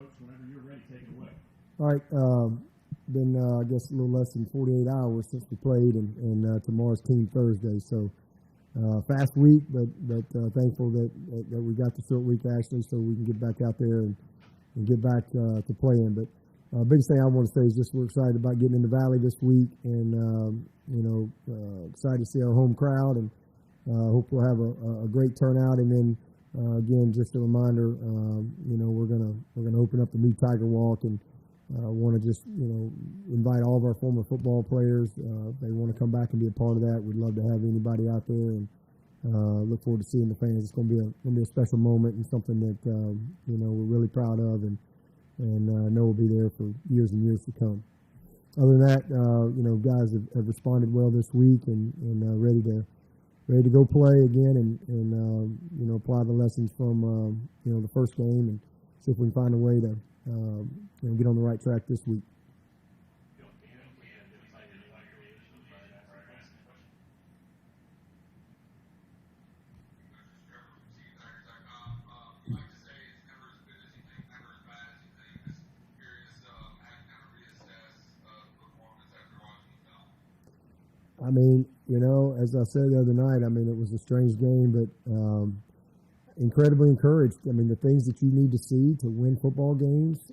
All right, been I guess a little less than 48 hours since we played, and tomorrow's Team Thursday. So fast week, but thankful that we got the short week actually, so we can get back out there and get back to playing. But biggest thing I want to say is just we're excited about getting in the Valley this week, and excited to see our home crowd, and hope we'll have a great turnout. And then again, just a reminder, we're gonna open up the new Tiger Walk, and want to just invite all of our former football players. If they want to come back and be a part of that, we'd love to have anybody out there, and look forward to seeing the fans. It's going to be a special moment and something that we're really proud of, and know we'll be there for years and years to come. Other than that, guys have responded well this week, and ready to go play again, and apply the lessons from the first game, and see if we can find a way to get on the right track this week. I mean, as I said the other night, it was a strange game, but incredibly encouraged. The things that you need to see to win football games,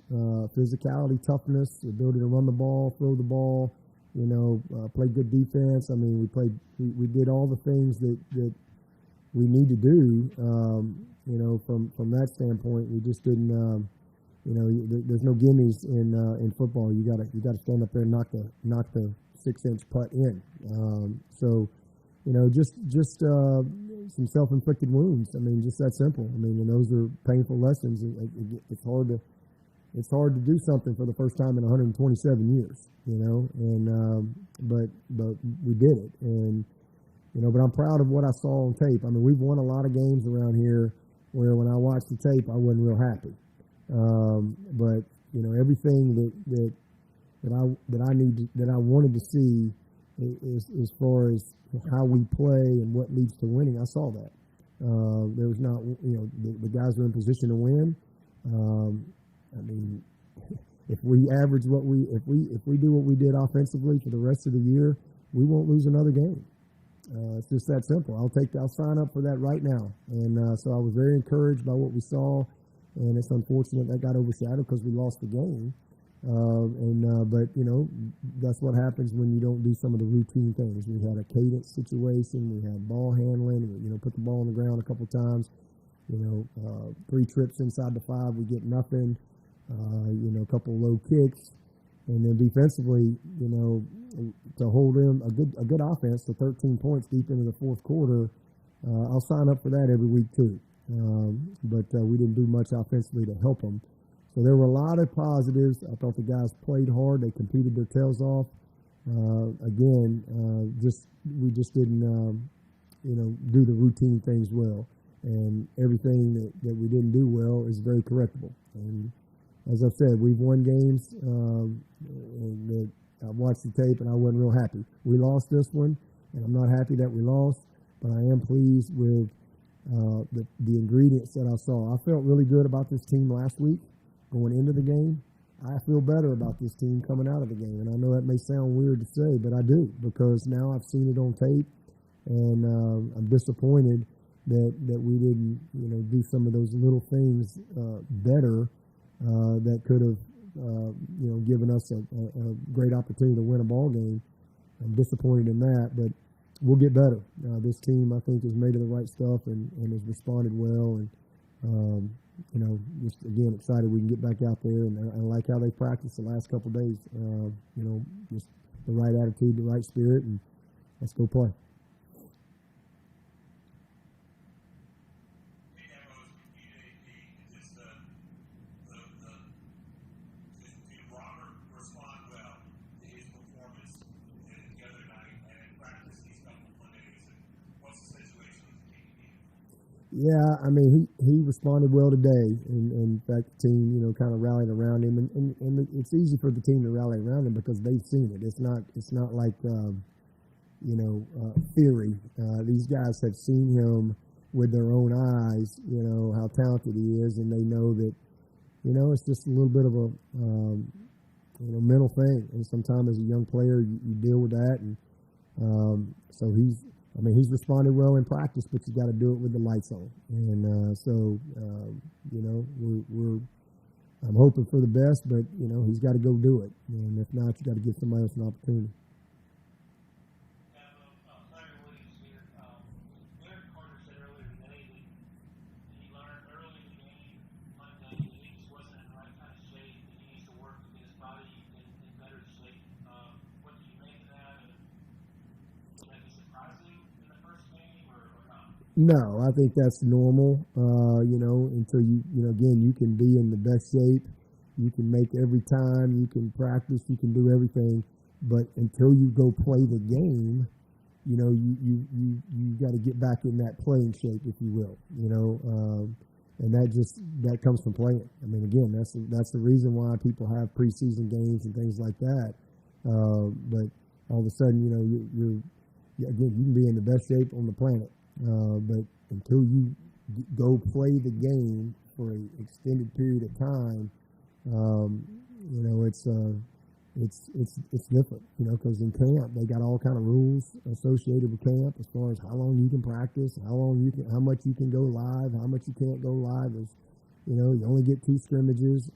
physicality, toughness, the ability to run the ball, throw the ball, play good defense. We did all the things that we need to do, from that standpoint. We just didn't, there's no gimmies in football. You gotta stand up there and knock the 6-inch putt in. Just some self-inflicted wounds. Just that simple. And those are painful lessons. It's hard to do something for the first time in 127 years, but we did it. And, but I'm proud of what I saw on tape. We've won a lot of games around here where when I watched the tape, I wasn't real happy. But, everything that I wanted to see as far as how we play and what leads to winning, I saw that. There was not, the guys are in position to win. If we average if we do what we did offensively for the rest of the year, we won't lose another game. It's just that simple. I'll sign up for that right now. And so I was very encouraged by what we saw, and it's unfortunate that got overshadowed because we lost the game. But that's what happens when you don't do some of the routine things. We had a cadence situation. We had ball handling. We, put the ball on the ground a couple times. 3 trips inside the 5, we get nothing. A couple of low kicks, and then defensively, to hold them a good offense to 13 points deep into the fourth quarter. I'll sign up for that every week too. But we didn't do much offensively to help them. So there were a lot of positives. I thought the guys played hard. They competed their tails off. We just didn't, do the routine things well. And everything that we didn't do well is very correctable. And as I've said, we've won games that I watched the tape and I wasn't real happy. We lost this one, and I'm not happy that we lost, but I am pleased with the ingredients that I saw. I felt really good about this team last week. Going into the game, I feel better about this team coming out of the game. And I know that may sound weird to say, but I do, because now I've seen it on tape, and I'm disappointed that we didn't, do some of those little things better that could have, given us a great opportunity to win a ball game. I'm disappointed in that, but we'll get better. This team, I think, has made the right stuff and has responded well, and just again excited we can get back out there, and I like how they practiced the last couple of days. Just the right attitude, the right spirit, and let's go play. Yeah, he responded well today, and in fact, the team, kind of rallied around him, and it's easy for the team to rally around him because they've seen it. It's not like theory. These guys have seen him with their own eyes, how talented he is, and they know that, it's just a little bit of a mental thing. And sometimes as a young player, you deal with that. And so he's responded well in practice, but you got to do it with the lights on. And I'm hoping for the best, but he's got to go do it. And if not, you got to give somebody else an opportunity. No, I think that's normal, until again, you can be in the best shape. You can make every time, you can practice, you can do everything. But until you go play the game, you got to get back in that playing shape, if you will, and that comes from playing. I mean, again, that's the reason why people have preseason games and things like that. But all of a sudden, you can be in the best shape on the planet. But until you go play the game for an extended period of time, it's different, because in camp they got all kind of rules associated with camp as far as how long you can practice, how much you can go live, how much you can't go live. You only get 2 scrimmages,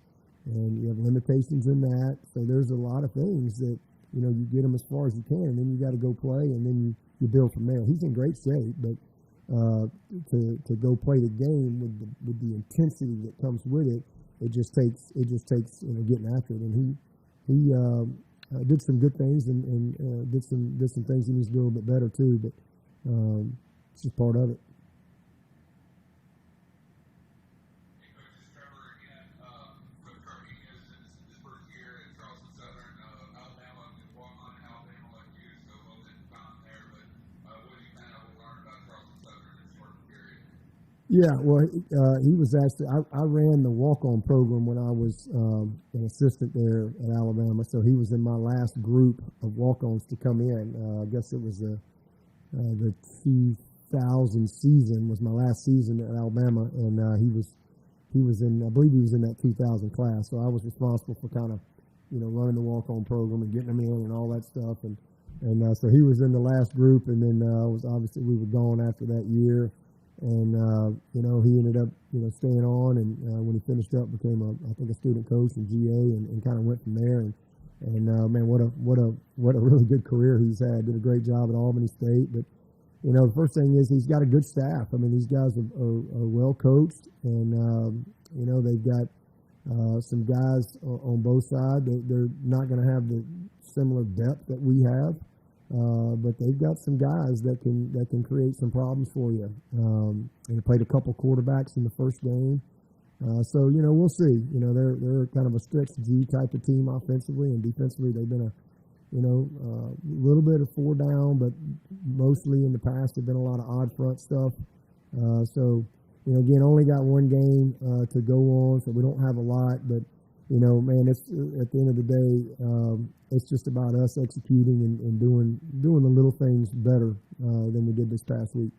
and you have limitations in that. So there's a lot of things that you get them as far as you can, and then you got to go play, and then you build from there. He's in great shape, but to go play the game with the intensity that comes with it, it just takes getting after it. And he did some good things and did some things he needs to do a little bit better too. But it's just part of it. Yeah, well, he was actually I ran the walk-on program when I was an assistant there at Alabama. So he was in my last group of walk-ons to come in. I guess it was the 2000 season was my last season at Alabama, and he was in, I believe he was in that 2000 class. So I was responsible for kind of running the walk-on program and getting them in and all that stuff. And so he was in the last group, and then we were gone after that year. And, he ended up, staying on, and when he finished up, became a student coach in GA, and kind of went from there. And man, what a really good career he's had. Did a great job at Albany State. But, the first thing is he's got a good staff. I mean, these guys are well coached, and, they've got some guys on both sides. They're not going to have the similar depth that we have. But they've got some guys that can create some problems for you. They played a couple quarterbacks in the first game, so we'll see. They're kind of a stretch G type of team offensively, and defensively they've been a little bit of 4 down, but mostly in the past they've been a lot of odd front stuff. So again, only got one game to go on, so we don't have a lot, but. Man, it's at the end of the day, it's just about us executing and doing the little things better than we did this past week.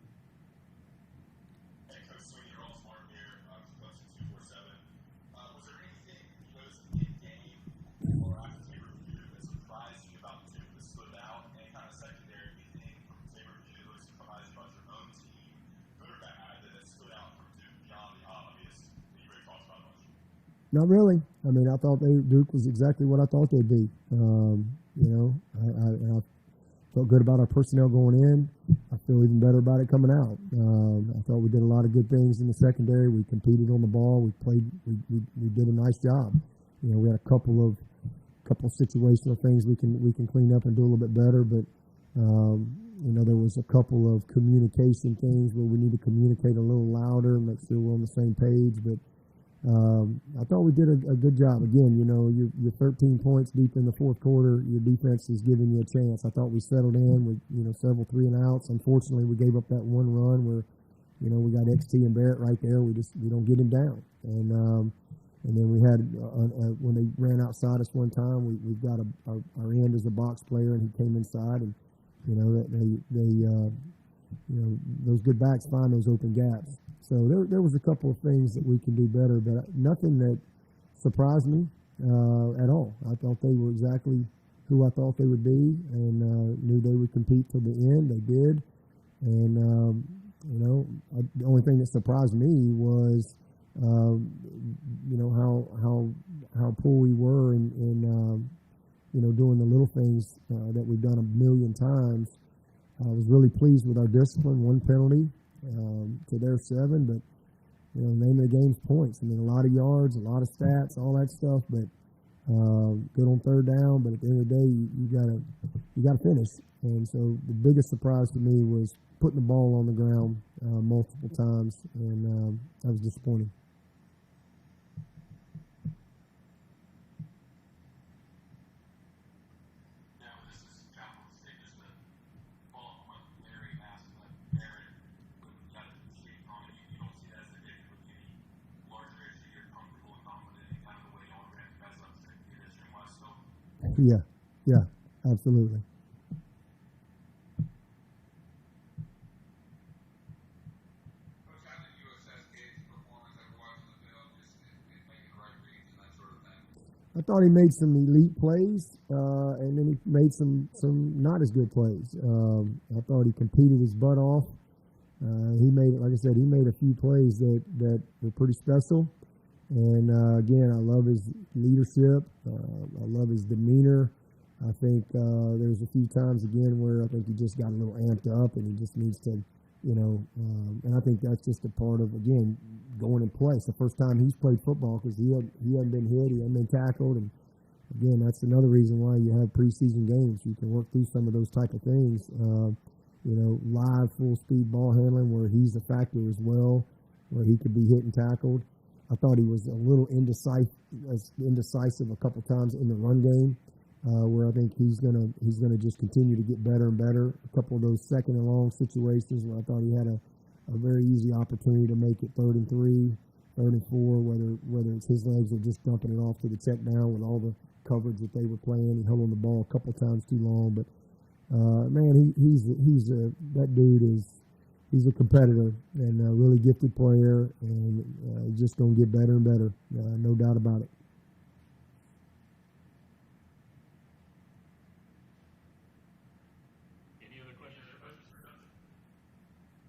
Hey, Coach Swinney, you're all smart here. Clemson 247. Was there anything you noticed in game or after tape review that surprised you about the two that stood out? And kind of secondary, anything from tape review that really surprised you about your own team, good or bad, that stood out from Duke beyond the obvious that you already talked about much? Not really. I mean, I thought Duke was exactly what I thought they'd be. I felt good about our personnel going in. I feel even better about it coming out. I thought we did a lot of good things in the secondary. We competed on the ball. We played. We did a nice job. We had a couple of situational things we can clean up and do a little bit better. But there was a couple of communication things where we need to communicate a little louder, make sure we're on the same page. But I thought we did a good job. Again, you're 13 points deep in the fourth quarter. Your defense is giving you a chance. I thought we settled in with several 3 and outs. Unfortunately, we gave up that one run where we got XT and Barrett right there. We don't get him down. And then we had when they ran outside us one time, we've got our end as a box player, and he came inside, and those good backs find those open gaps. So there was a couple of things that we can do better, but nothing that surprise me at all. I thought they were exactly who I thought they would be, and knew they would compete till the end. They did, and the only thing that surprised me was how poor we were in doing the little things that we've done a million times. I was really pleased with our discipline. One penalty to their 7, but name of the game's points. I mean, a lot of yards, a lot of stats, all that stuff, but good on third down. But at the end of the day, you gotta finish. And so the biggest surprise to me was putting the ball on the ground multiple times, and that was disappointing. Yeah, absolutely. Coach, how did you assess Gabe's performance after watching the film, just in making the right reads and that sort of thing? I thought he made some elite plays, and then he made some not as good plays. I thought he competed his butt off. He made, like I said, he made a few plays that were pretty special. And again, I love his leadership. I love his demeanor. I think there's a few times again where I think he just got a little amped up, and he just needs to, and I think that's just a part of, again, going and play. It's the first time he's played football because he hadn't been hit, he hadn't been tackled, and again, that's another reason why you have preseason games. You can work through some of those type of things. Live full speed ball handling where he's a factor as well, where he could be hit and tackled. I thought he was a little indecisive a couple times in the run game, where I think he's gonna just continue to get better and better. A couple of those second and long situations where I thought he had a very easy opportunity to make it 3rd and 3, 3rd and 4, whether it's his legs or just dumping it off to the check down with all the coverage that they were playing. He held on the ball a couple times too long, but man, that dude he's a competitor and a really gifted player, and he's just going to get better and better, no doubt about it. Any other questions or questions for Dustin?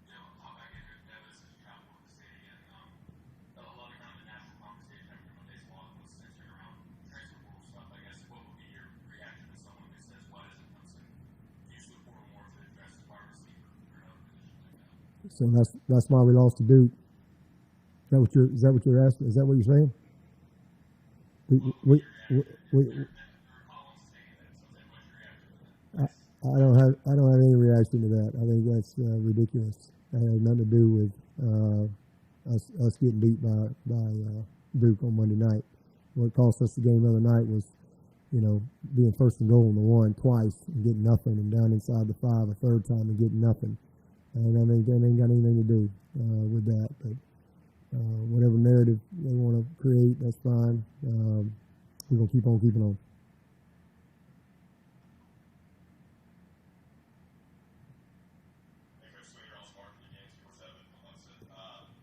Yeah, I'll hop back in here. This is travel with the city, and a lot of kind of the national conversation after Monday's loss was centered around transfer portal stuff. I guess what would be your reaction to someone who says, "Why doesn't Clemson use the portal more to address the wide receiver or another position like that?" So that's why we lost to Duke. Is that what you're asking? Is that what you're saying? I don't have any reaction to that. I think that's ridiculous. That had nothing to do with us getting beat by Duke on Monday night. What cost us the game the other night was, being 1st and goal on the 1 twice and getting nothing, and down inside the 5 a 3rd time and getting nothing. And I think that ain't got anything to do with that. But whatever narrative they want to create, that's fine. We're going to keep on keeping on. Hey, Coach Swinney, y'all smart for the game 247 from Clemson.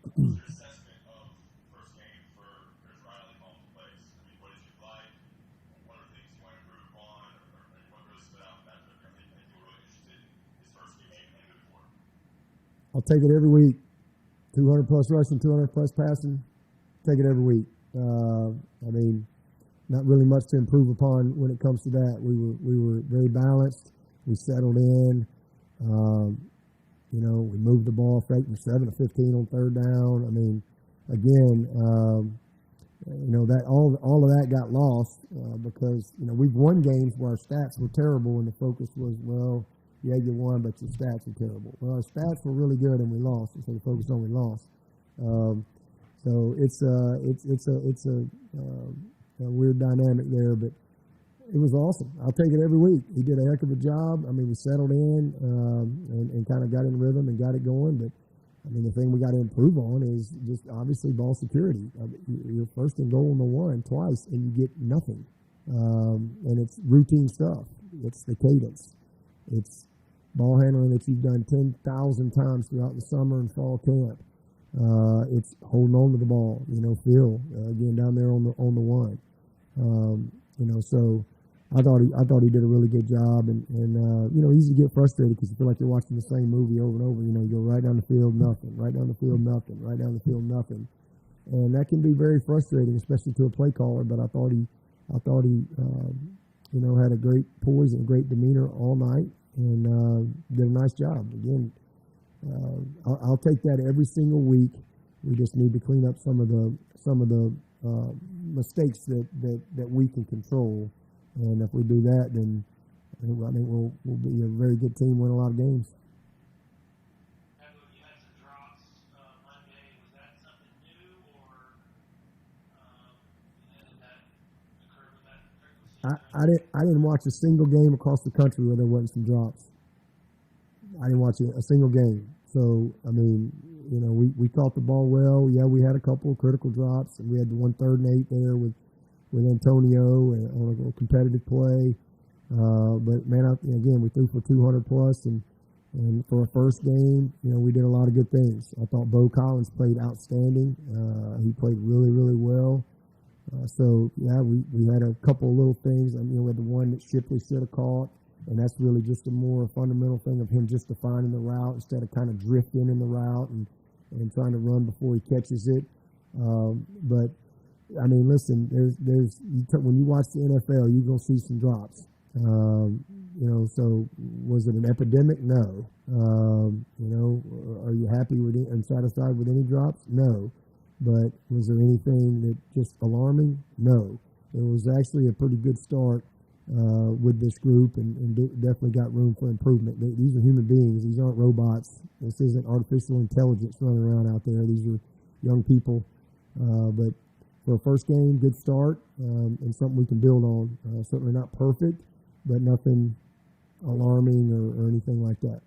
What's your assessment of first game for Chris Riley calling the plays? I mean, what did you like? What are things you want to improve on? Or what really stood out in that? I think you were really interested in his first game and moving forward. I'll take it every week. 200 plus rushing, 200 plus passing. Take it every week. I mean, not really much to improve upon when it comes to that. We were very balanced. We settled in. We moved the ball from 7 to 15 on 3rd down. I mean, again, that all of that got lost because we've won games where our stats were terrible and the focus was, well, yeah, you won, but your stats are terrible. Well, our stats were really good and we lost, and so the focus on we lost. So it's a weird dynamic there, but it was awesome. I'll take it every week. He did a heck of a job. I mean, we settled in and kind of got in rhythm and got it going. But I mean, the thing we got to improve on is just obviously ball security. You're 1st and goal on the 1 twice, and you get nothing. And it's routine stuff. It's the cadence. It's ball handling that you've done 10,000 times throughout the summer and fall camp. It's holding on to the ball. Phil again down there on the one. So I thought he did a really good job, and easy to get frustrated because you feel like you're watching the same movie over and over. You go right down the field, nothing, right down the field, nothing, right down the field, nothing, and that can be very frustrating, especially to a play caller. But I thought he had a great poise and a great demeanor all night, and did a nice job. Again, I'll take that every single week. We just need to clean up some of the mistakes that we can control. And if we do that, then I think we'll be a very good team, win a lot of games. You had some drops Monday. Was that something new, or did that occur with that frequency? I didn't watch a single game across the country where there wasn't some drops. I didn't watch a single game. So we caught the ball well. Yeah, we had a couple of critical drops, and we had the 1 3rd and 8 there with Antonio on a competitive play. But man, again, we threw for 200 plus, and for a first game, we did a lot of good things. I thought Bo Collins played outstanding. He played really, really well. So yeah, we had a couple of little things. We had the one that Shipley should have caught, and that's really just a more fundamental thing of him just defining the route instead of kind of drifting in the route and trying to run before he catches it. But listen, when you watch the NFL, you're going to see some drops. So was it an epidemic? No. Are you happy with it and satisfied with any drops? No. But was there anything that just alarming? No. It was actually a pretty good start with this group, and definitely got room for improvement. These are human beings. These aren't robots. This isn't artificial intelligence running around out there. These are young people. But for a first game, good start, and something we can build on. Certainly not perfect, but nothing alarming or anything like that.